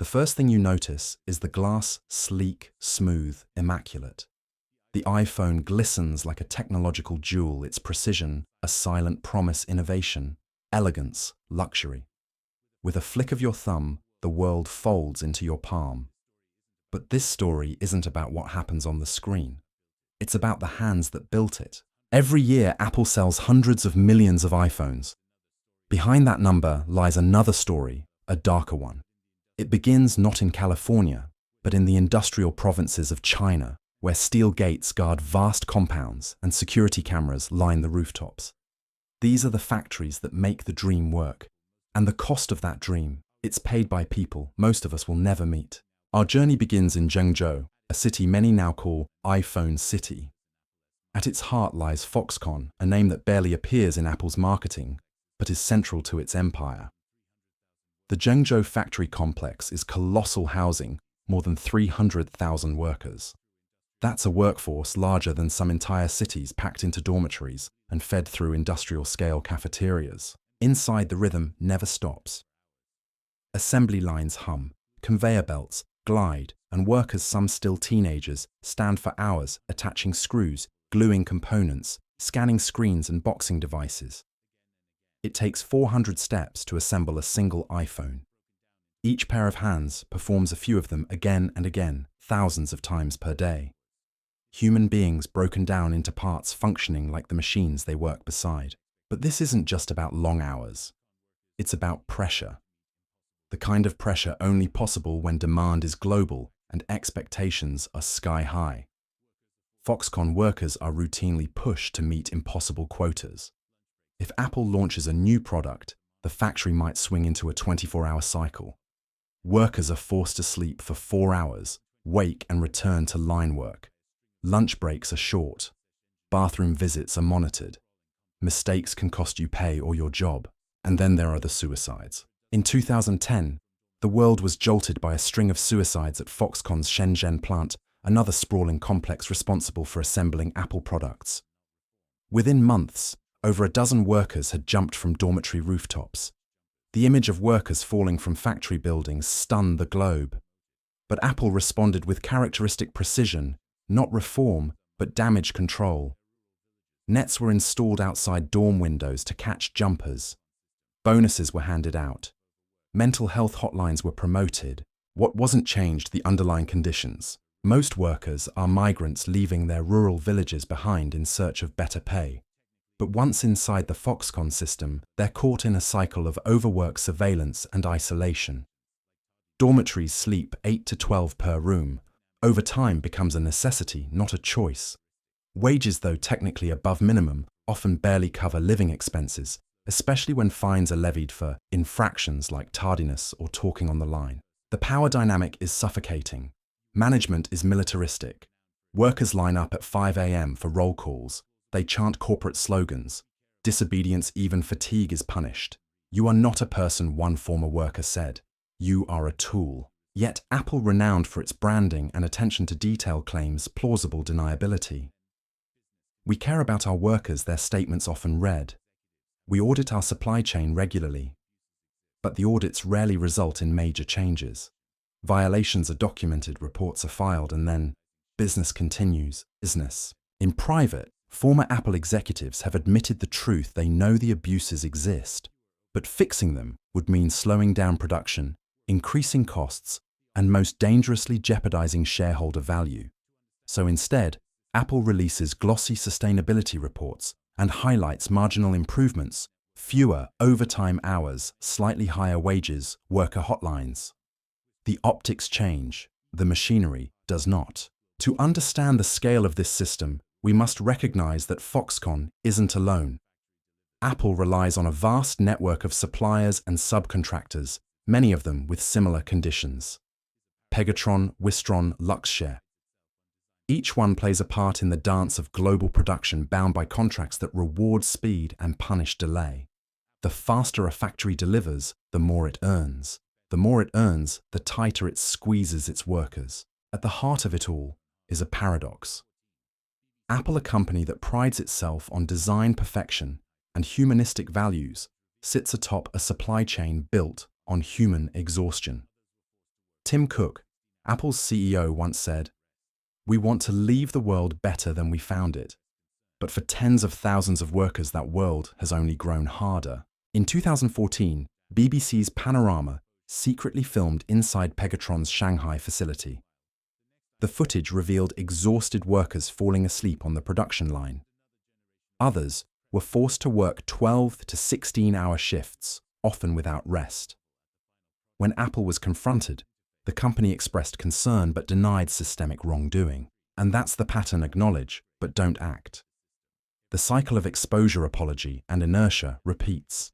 The first thing you notice is the glass, sleek, smooth, immaculate. The iPhone glistens like a technological jewel, its precision, a silent promise, innovation, elegance, luxury. With a flick of your thumb, the world folds into your palm. But this story isn't about what happens on the screen. It's about the hands that built it. Every year, Apple sells hundreds of millions of iPhones. Behind that number lies another story, a darker one. It begins not in California, but in the industrial provinces of China, where steel gates guard vast compounds and security cameras line the rooftops. These are the factories that make the dream work. And the cost of that dream, it's paid by people most of us will never meet. Our journey begins in Zhengzhou, a city many now call iPhone City. At its heart lies Foxconn, a name that barely appears in Apple's marketing, but is central to its empire. The Zhengzhou factory complex is colossal, housing more than 300,000 workers. That's a workforce larger than some entire cities packed into dormitories and fed through industrial-scale cafeterias. Inside, the rhythm never stops. Assembly lines hum, conveyor belts glide, and workers, some still teenagers, stand for hours attaching screws, gluing components, scanning screens and boxing devices. It takes 400 steps to assemble a single iPhone. Each pair of hands performs a few of them again and again, thousands of times per day. Human beings broken down into parts functioning like the machines they work beside. But this isn't just about long hours. It's about pressure. The kind of pressure only possible when demand is global and expectations are sky high. Foxconn workers are routinely pushed to meet impossible quotas. If Apple launches a new product, the factory might swing into a 24-hour cycle. Workers are forced to sleep for 4 hours, wake and return to line work. Lunch breaks are short. Bathroom visits are monitored. Mistakes can cost you pay or your job. And then there are the suicides. In 2010, the world was jolted by a string of suicides at Foxconn's Shenzhen plant, another sprawling complex responsible for assembling Apple products. Within months, over a dozen workers had jumped from dormitory rooftops. The image of workers falling from factory buildings stunned the globe. But Apple responded with characteristic precision, not reform, but damage control. Nets were installed outside dorm windows to catch jumpers. Bonuses were handed out. Mental health hotlines were promoted. What wasn't changed, the underlying conditions. Most workers are migrants leaving their rural villages behind in search of better pay. But once inside the Foxconn system, they're caught in a cycle of overwork, surveillance, and isolation. Dormitories sleep 8 to 12 per room. Overtime becomes a necessity, not a choice. Wages, though technically above minimum, often barely cover living expenses, especially when fines are levied for infractions like tardiness or talking on the line. The power dynamic is suffocating. Management is militaristic. Workers line up at 5 a.m. for roll calls. They chant corporate slogans. Disobedience, even fatigue, is punished. "You are not a person," one former worker said. "You are a tool." Yet Apple, renowned for its branding and attention to detail, claims plausible deniability. We care about our workers, their statements often read. We audit our supply chain regularly. But the audits rarely result in major changes. Violations are documented, reports are filed, and then business continues. Business. In private, former Apple executives have admitted the truth. They know the abuses exist, but fixing them would mean slowing down production, increasing costs, and most dangerously jeopardizing shareholder value. So instead, Apple releases glossy sustainability reports and highlights marginal improvements, fewer overtime hours, slightly higher wages, worker hotlines. The optics change, the machinery does not. To understand the scale of this system, we must recognize that Foxconn isn't alone. Apple relies on a vast network of suppliers and subcontractors, many of them with similar conditions. Pegatron, Wistron, Luxshare. Each one plays a part in the dance of global production, bound by contracts that reward speed and punish delay. The faster a factory delivers, the more it earns. The more it earns, the tighter it squeezes its workers. At the heart of it all is a paradox. Apple, a company that prides itself on design perfection and humanistic values, sits atop a supply chain built on human exhaustion. Tim Cook, Apple's CEO, once said, "We want to leave the world better than we found it. But for tens of thousands of workers, that world has only grown harder." In 2014, BBC's Panorama secretly filmed inside Pegatron's Shanghai facility. The footage revealed exhausted workers falling asleep on the production line. Others were forced to work 12 to 16-hour shifts, often without rest. When Apple was confronted, the company expressed concern but denied systemic wrongdoing. And that's the pattern: acknowledge but don't act. The cycle of exposure, apology, and inertia repeats.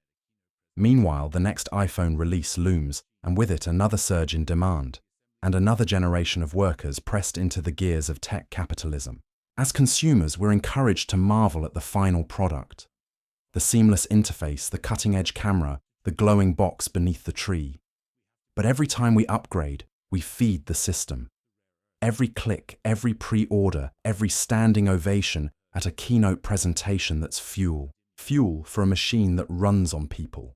Meanwhile, the next iPhone release looms, and with it another surge in demand, and another generation of workers pressed into the gears of tech capitalism. As consumers, we're encouraged to marvel at the final product. The seamless interface, the cutting-edge camera, the glowing box beneath the tree. But every time we upgrade, we feed the system. Every click, every pre-order, every standing ovation at a keynote presentation, that's fuel. Fuel for a machine that runs on people.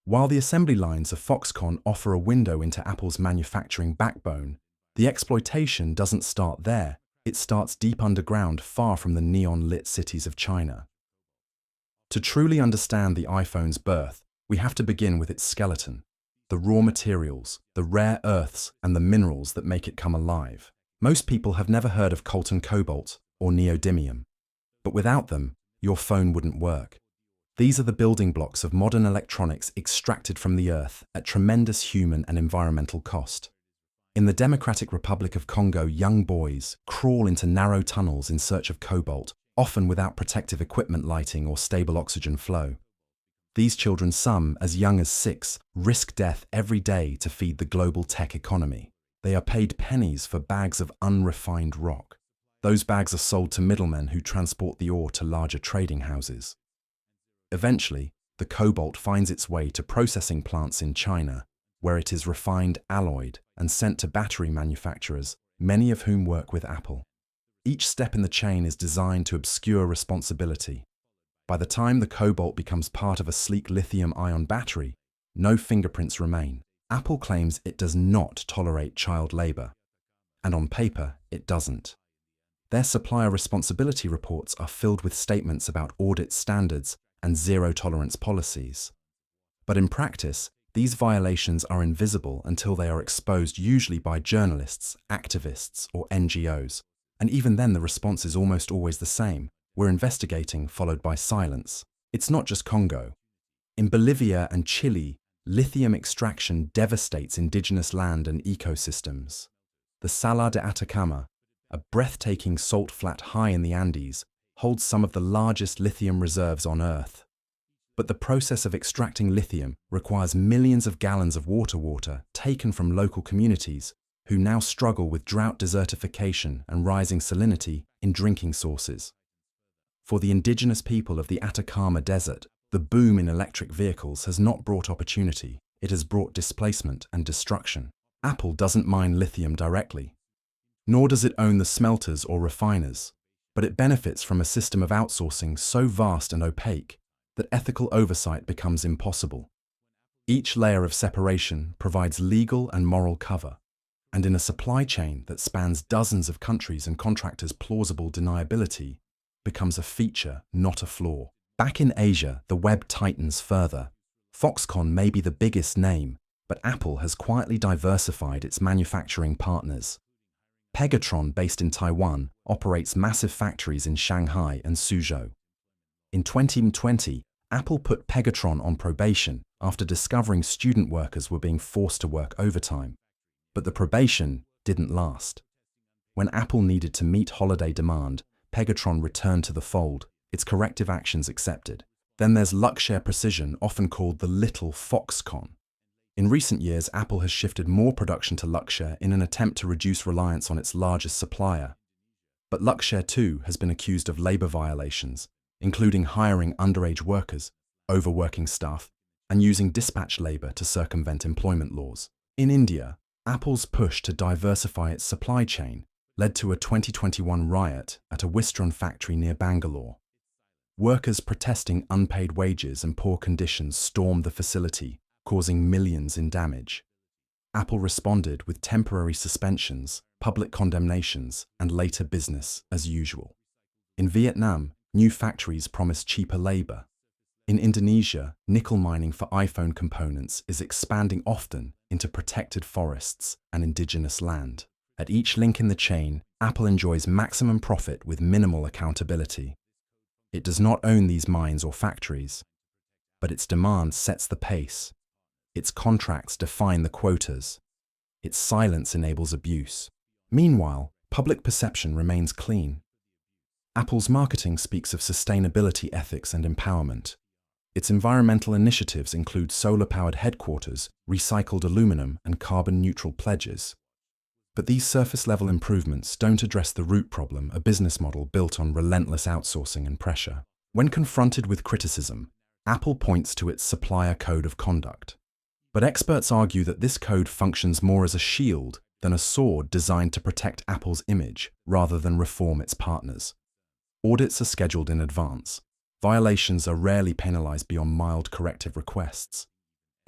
While the assembly lines of Foxconn offer a window into Apple's manufacturing backbone, the exploitation doesn't start there. It starts deep underground, far from the neon-lit cities of China. To truly understand the iPhone's birth, we have to begin with its skeleton, the raw materials, the rare earths, and the minerals that make it come alive. Most people have never heard of coltan cobalt or neodymium, but without them, your phone wouldn't work. These are the building blocks of modern electronics extracted from the earth at tremendous human and environmental cost. In the Democratic Republic of Congo, young boys crawl into narrow tunnels in search of cobalt, often without protective equipment, lighting, or stable oxygen flow. These children, some as young as 6, risk death every day to feed the global tech economy. They are paid pennies for bags of unrefined rock. Those bags are sold to middlemen who transport the ore to larger trading houses. Eventually, the cobalt finds its way to processing plants in China, where it is refined, alloyed, and sent to battery manufacturers, many of whom work with Apple. Each step in the chain is designed to obscure responsibility. By the time the cobalt becomes part of a sleek lithium-ion battery, no fingerprints remain. Apple claims it does not tolerate child labor. And on paper, it doesn't. Their supplier responsibility reports are filled with statements about audit standards and zero-tolerance policies. But in practice, these violations are invisible until they are exposed, usually by journalists, activists, or NGOs. And even then, the response is almost always the same: we're investigating, followed by silence. It's not just Congo. In Bolivia and Chile, lithium extraction devastates indigenous land and ecosystems. The Salar de Atacama, a breathtaking salt flat high in the Andes, holds some of the largest lithium reserves on Earth. But the process of extracting lithium requires millions of gallons of water taken from local communities who now struggle with drought, desertification, and rising salinity in drinking sources. For the indigenous people of the Atacama Desert, the boom in electric vehicles has not brought opportunity, it has brought displacement and destruction. Apple doesn't mine lithium directly, nor does it own the smelters or refiners, but it benefits from a system of outsourcing so vast and opaque that ethical oversight becomes impossible. Each layer of separation provides legal and moral cover, and in a supply chain that spans dozens of countries and contractors, plausible deniability becomes a feature, not a flaw. Back in Asia, the web tightens further. Foxconn may be the biggest name, but Apple has quietly diversified its manufacturing partners. Pegatron, based in Taiwan, operates massive factories in Shanghai and Suzhou. In 2020, Apple put Pegatron on probation after discovering student workers were being forced to work overtime. But the probation didn't last. When Apple needed to meet holiday demand, Pegatron returned to the fold, its corrective actions accepted. Then there's Luxshare Precision, often called the Little Foxconn. In recent years, Apple has shifted more production to Luxshare in an attempt to reduce reliance on its largest supplier. But Luxshare too has been accused of labor violations, including hiring underage workers, overworking staff, and using dispatch labor to circumvent employment laws. In India, Apple's push to diversify its supply chain led to a 2021 riot at a Wistron factory near Bangalore. Workers protesting unpaid wages and poor conditions stormed the facility, causing millions in damage. Apple responded with temporary suspensions, public condemnations, and later business as usual. In Vietnam, new factories promise cheaper labor. In Indonesia, nickel mining for iPhone components is expanding often into protected forests and indigenous land. At each link in the chain, Apple enjoys maximum profit with minimal accountability. It does not own these mines or factories, but its demand sets the pace. Its contracts define the quotas. Its silence enables abuse. Meanwhile, public perception remains clean. Apple's marketing speaks of sustainability ethics and empowerment. Its environmental initiatives include solar-powered headquarters, recycled aluminum, and carbon-neutral pledges. But these surface-level improvements don't address the root problem, a business model built on relentless outsourcing and pressure. When confronted with criticism, Apple points to its supplier code of conduct. But experts argue that this code functions more as a shield than a sword designed to protect Apple's image rather than reform its partners. Audits are scheduled in advance. Violations are rarely penalized beyond mild corrective requests.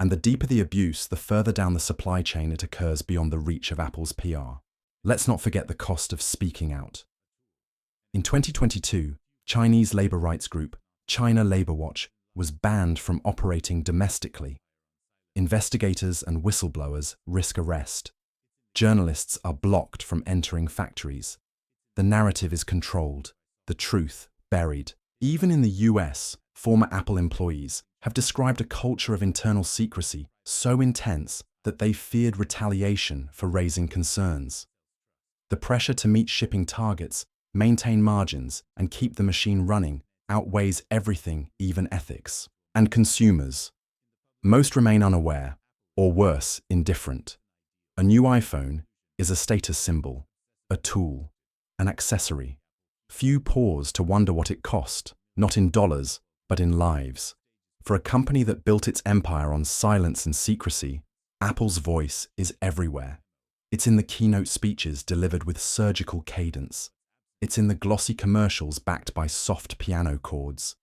And the deeper the abuse, the further down the supply chain it occurs beyond the reach of Apple's PR. Let's not forget the cost of speaking out. In 2022, Chinese labor rights group China Labor Watch was banned from operating domestically. Investigators and whistleblowers risk arrest. Journalists are blocked from entering factories. The narrative is controlled, the truth buried. Even in the US, former Apple employees have described a culture of internal secrecy so intense that they feared retaliation for raising concerns. The pressure to meet shipping targets, maintain margins, and keep the machine running outweighs everything, even ethics. And consumers. Most remain unaware, or worse, indifferent. A new iPhone is a status symbol, a tool, an accessory. Few pause to wonder what it cost, not in dollars, but in lives. For a company that built its empire on silence and secrecy, Apple's voice is everywhere. It's in the keynote speeches delivered with surgical cadence. It's in the glossy commercials backed by soft piano chords.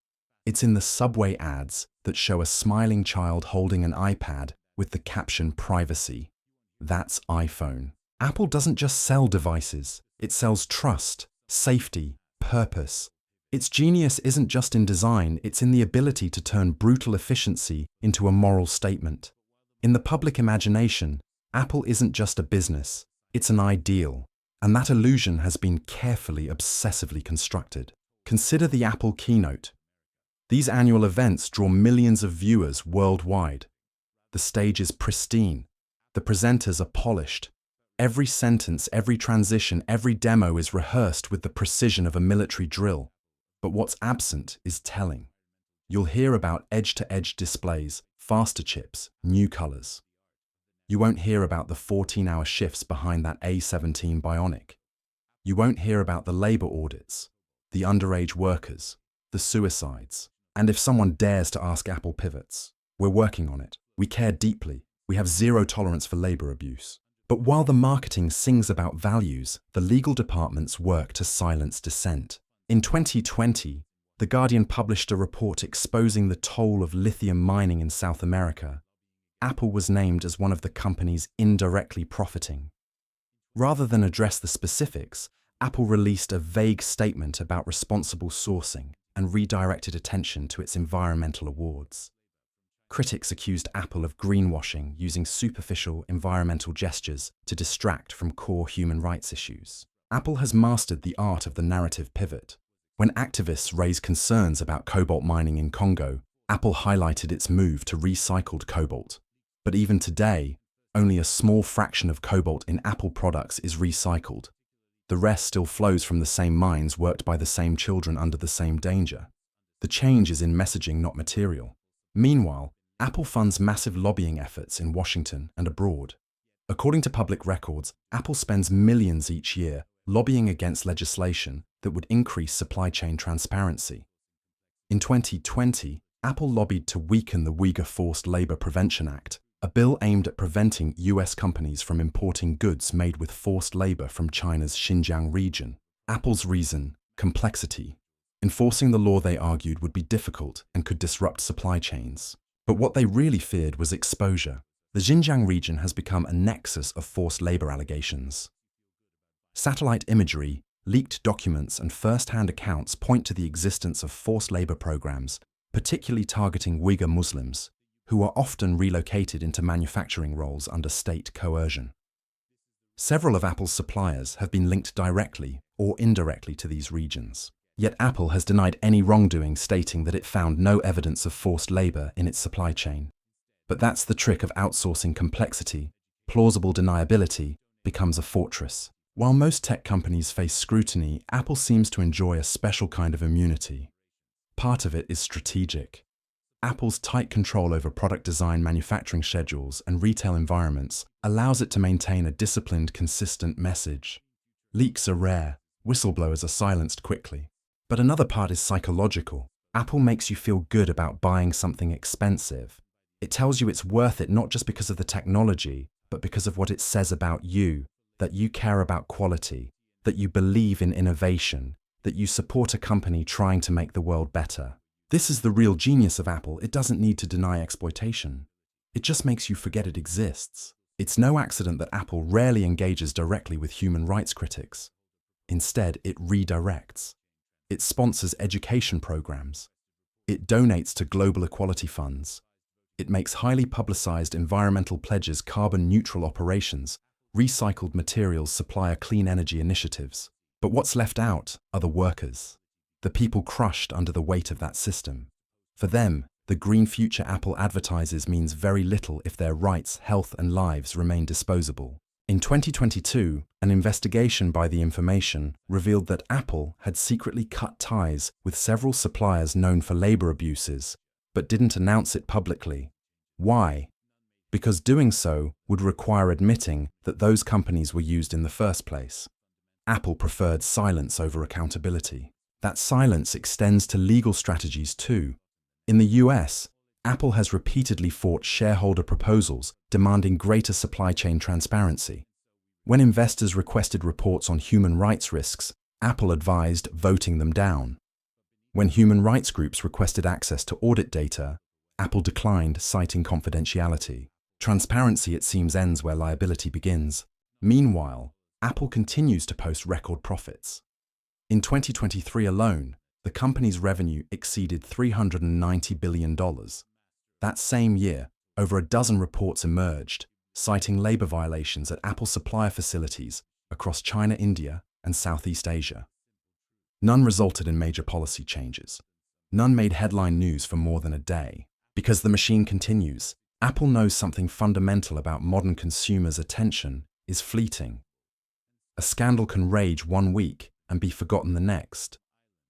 It's in the subway ads that show a smiling child holding an iPad with the caption "Privacy." That's iPhone. Apple doesn't just sell devices, it sells trust, safety, purpose. Its genius isn't just in design, it's in the ability to turn brutal efficiency into a moral statement. In the public imagination, Apple isn't just a business, it's an ideal. And that illusion has been carefully, obsessively constructed. Consider the Apple keynote. These annual events draw millions of viewers worldwide. The stage is pristine. The presenters are polished. Every sentence, every transition, every demo is rehearsed with the precision of a military drill. But what's absent is telling. You'll hear about edge-to-edge displays, faster chips, new colors. You won't hear about the 14-hour shifts behind that A17 Bionic. You won't hear about the labor audits, the underage workers, the suicides. And if someone dares to ask Apple pivots, we're working on it. We care deeply. We have zero tolerance for labor abuse. But while the marketing sings about values, the legal departments work to silence dissent. In 2020, The Guardian published a report exposing the toll of lithium mining in South America. Apple was named as one of the companies indirectly profiting. Rather than address the specifics, Apple released a vague statement about responsible sourcing and redirected attention to its environmental awards. Critics accused Apple of greenwashing, using superficial environmental gestures to distract from core human rights issues. Apple has mastered the art of the narrative pivot. When activists raised concerns about cobalt mining in Congo, Apple highlighted its move to recycled cobalt. But even today, only a small fraction of cobalt in Apple products is recycled. The rest still flows from the same mines worked by the same children under the same danger. The change is in messaging, not material. Meanwhile, Apple funds massive lobbying efforts in Washington and abroad. According to public records, Apple spends millions each year lobbying against legislation that would increase supply chain transparency. In 2020, Apple lobbied to weaken the Uyghur Forced Labor Prevention Act, a bill aimed at preventing US companies from importing goods made with forced labor from China's Xinjiang region. Apple's reason: complexity. Enforcing the law, they argued, would be difficult and could disrupt supply chains. But what they really feared was exposure. The Xinjiang region has become a nexus of forced labor allegations. Satellite imagery, leaked documents, and first-hand accounts point to the existence of forced labor programs, particularly targeting Uyghur Muslims, who are often relocated into manufacturing roles under state coercion. Several of Apple's suppliers have been linked directly or indirectly to these regions. Yet Apple has denied any wrongdoing, stating that it found no evidence of forced labor in its supply chain. But that's the trick of outsourcing complexity. Plausible deniability becomes a fortress. While most tech companies face scrutiny, Apple seems to enjoy a special kind of immunity. Part of it is strategic. Apple's tight control over product design, manufacturing schedules, and retail environments allows it to maintain a disciplined, consistent message. Leaks are rare, whistleblowers are silenced quickly. But another part is psychological. Apple makes you feel good about buying something expensive. It tells you it's worth it not just because of the technology, but because of what it says about you, that you care about quality, that you believe in innovation, that you support a company trying to make the world better. This is the real genius of Apple. It doesn't need to deny exploitation. It just makes you forget it exists. It's no accident that Apple rarely engages directly with human rights critics. Instead, it redirects. It sponsors education programs. It donates to global equality funds. It makes highly publicized environmental pledges, carbon-neutral operations, recycled materials, supplier clean energy initiatives. But what's left out are the workers, the people crushed under the weight of that system. For them, the green future Apple advertises means very little if their rights, health, and lives remain disposable. In 2022, an investigation by The Information revealed that Apple had secretly cut ties with several suppliers known for labor abuses, but didn't announce it publicly. Why? Because doing so would require admitting that those companies were used in the first place. Apple preferred silence over accountability. That silence extends to legal strategies too. In the US, Apple has repeatedly fought shareholder proposals demanding greater supply chain transparency. When investors requested reports on human rights risks, Apple advised voting them down. When human rights groups requested access to audit data, Apple declined, citing confidentiality. Transparency, it seems, ends where liability begins. Meanwhile, Apple continues to post record profits. In 2023 alone, the company's revenue exceeded $390 billion. That same year, over a dozen reports emerged, citing labor violations at Apple supplier facilities across China, India, and Southeast Asia. None resulted in major policy changes. None made headline news for more than a day. Because the machine continues, Apple knows something fundamental about modern consumers' attention is fleeting. A scandal can rage one week and be forgotten the next.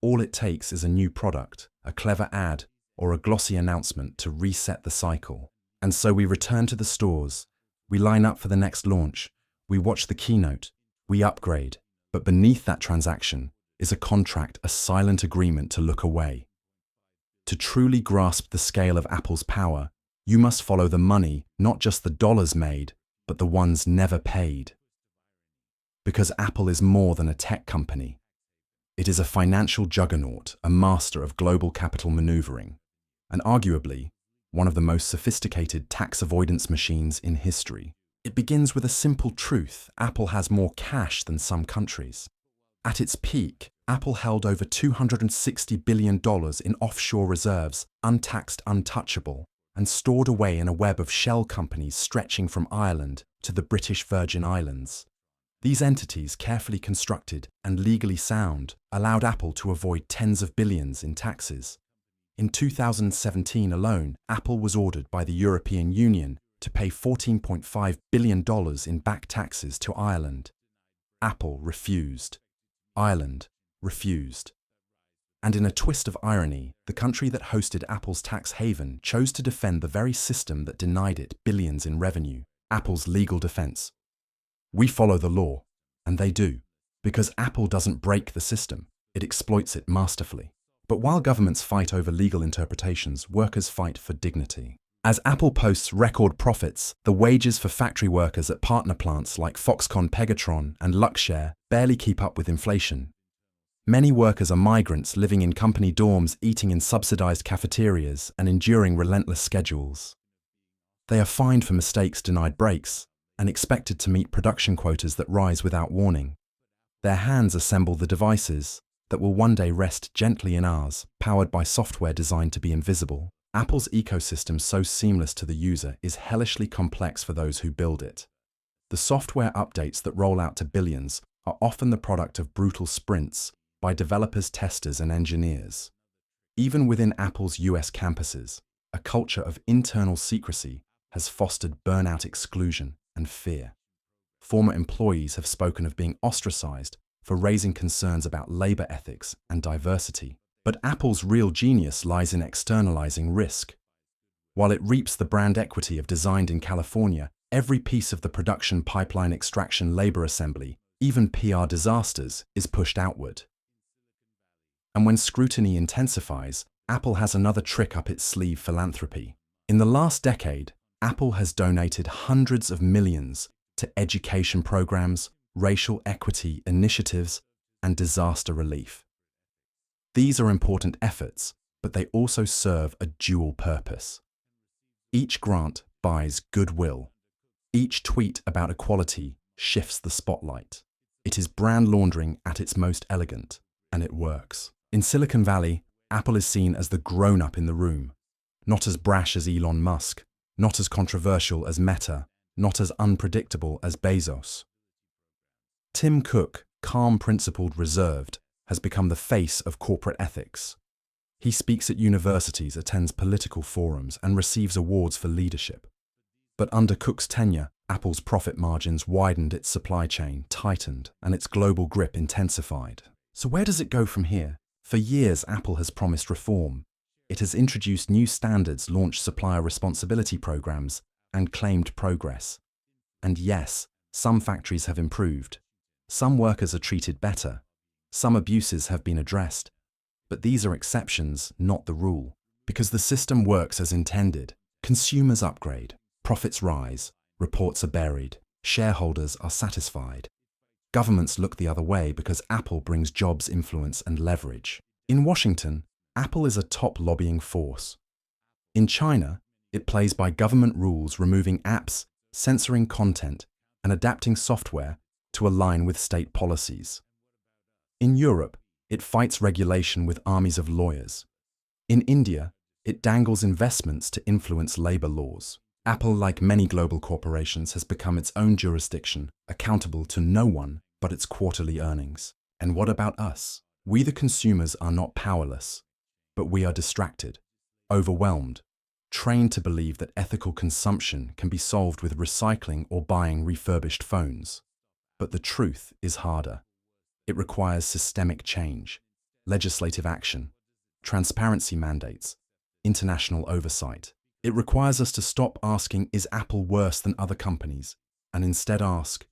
All it takes is a new product, a clever ad, or a glossy announcement to reset the cycle. And so we return to the stores. We line up for the next launch. We watch the keynote. We upgrade. But beneath that transaction is a contract, a silent agreement to look away. To truly grasp the scale of Apple's power, you must follow the money, not just the dollars made, but the ones never paid. Because Apple is more than a tech company. It is a financial juggernaut, a master of global capital maneuvering, and arguably one of the most sophisticated tax avoidance machines in history. It begins with a simple truth: Apple has more cash than some countries. At its peak, Apple held over $260 billion in offshore reserves, untaxed, untouchable, and stored away in a web of shell companies stretching from Ireland to the British Virgin Islands. These entities, carefully constructed and legally sound, allowed Apple to avoid tens of billions in taxes. In 2017 alone, Apple was ordered by the European Union to pay $14.5 billion in back taxes to Ireland. Apple refused. Ireland refused. And in a twist of irony, the country that hosted Apple's tax haven chose to defend the very system that denied it billions in revenue. Apple's legal defense. We follow the law, and they do, because Apple doesn't break the system, it exploits it masterfully. But while governments fight over legal interpretations, workers fight for dignity. As Apple posts record profits, the wages for factory workers at partner plants like Foxconn, Pegatron, and Luxshare barely keep up with inflation. Many workers are migrants living in company dorms, eating in subsidized cafeterias, and enduring relentless schedules. They are fined for mistakes, denied breaks, and expected to meet production quotas that rise without warning. Their hands assemble the devices that will one day rest gently in ours, powered by software designed to be invisible. Apple's ecosystem, so seamless to the user, is hellishly complex for those who build it. The software updates that roll out to billions are often the product of brutal sprints by developers, testers, and engineers. Even within Apple's US campuses, a culture of internal secrecy has fostered burnout, exclusion, and fear. Former employees have spoken of being ostracized for raising concerns about labor ethics and diversity. But Apple's real genius lies in externalizing risk. While it reaps the brand equity of designed in California, every piece of the production pipeline, extraction, labor assembly, even PR disasters, is pushed outward. And when scrutiny intensifies, Apple has another trick up its sleeve: philanthropy. In the last decade, Apple has donated hundreds of millions to education programs, racial equity initiatives, and disaster relief. These are important efforts, but they also serve a dual purpose. Each grant buys goodwill. Each tweet about equality shifts the spotlight. It is brand laundering at its most elegant, and it works. In Silicon Valley, Apple is seen as the grown-up in the room, not as brash as Elon Musk, not as controversial as Meta, not as unpredictable as Bezos. Tim Cook, calm, principled, reserved, has become the face of corporate ethics. He speaks at universities, attends political forums, and receives awards for leadership. But under Cook's tenure, Apple's profit margins widened, its supply chain tightened, and its global grip intensified. So where does it go from here? For years, Apple has promised reform. It has introduced new standards, launched supplier responsibility programs, and claimed progress. And yes, some factories have improved. Some workers are treated better. Some abuses have been addressed. But these are exceptions, not the rule. Because the system works as intended. Consumers upgrade, profits rise, reports are buried, shareholders are satisfied. Governments look the other way because Apple brings jobs, influence, and leverage. In Washington, Apple is a top lobbying force. In China, it plays by government rules, removing apps, censoring content, and adapting software to align with state policies. In Europe, it fights regulation with armies of lawyers. In India, it dangles investments to influence labor laws. Apple, like many global corporations, has become its own jurisdiction, accountable to no one but its quarterly earnings. And what about us? We, the consumers, are not powerless, but we are distracted, overwhelmed, trained to believe that ethical consumption can be solved with recycling or buying refurbished phones. But the truth is harder. It requires systemic change, legislative action, transparency mandates, international oversight. It requires us to stop asking, is Apple worse than other companies? And instead ask,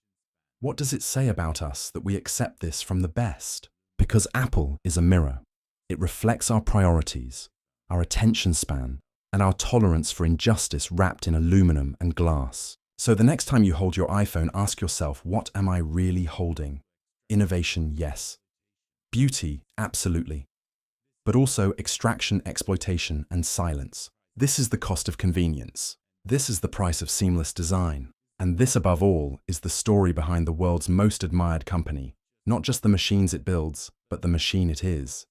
what does it say about us that we accept this from the best? Because Apple is a mirror. It reflects our priorities, our attention span, and our tolerance for injustice wrapped in aluminum and glass. So the next time you hold your iPhone, ask yourself, what am I really holding? Innovation, yes. Beauty, absolutely. But also extraction, exploitation, and silence. This is the cost of convenience. This is the price of seamless design. And this, above all, is the story behind the world's most admired company. Not just the machines it builds, but the machine it is.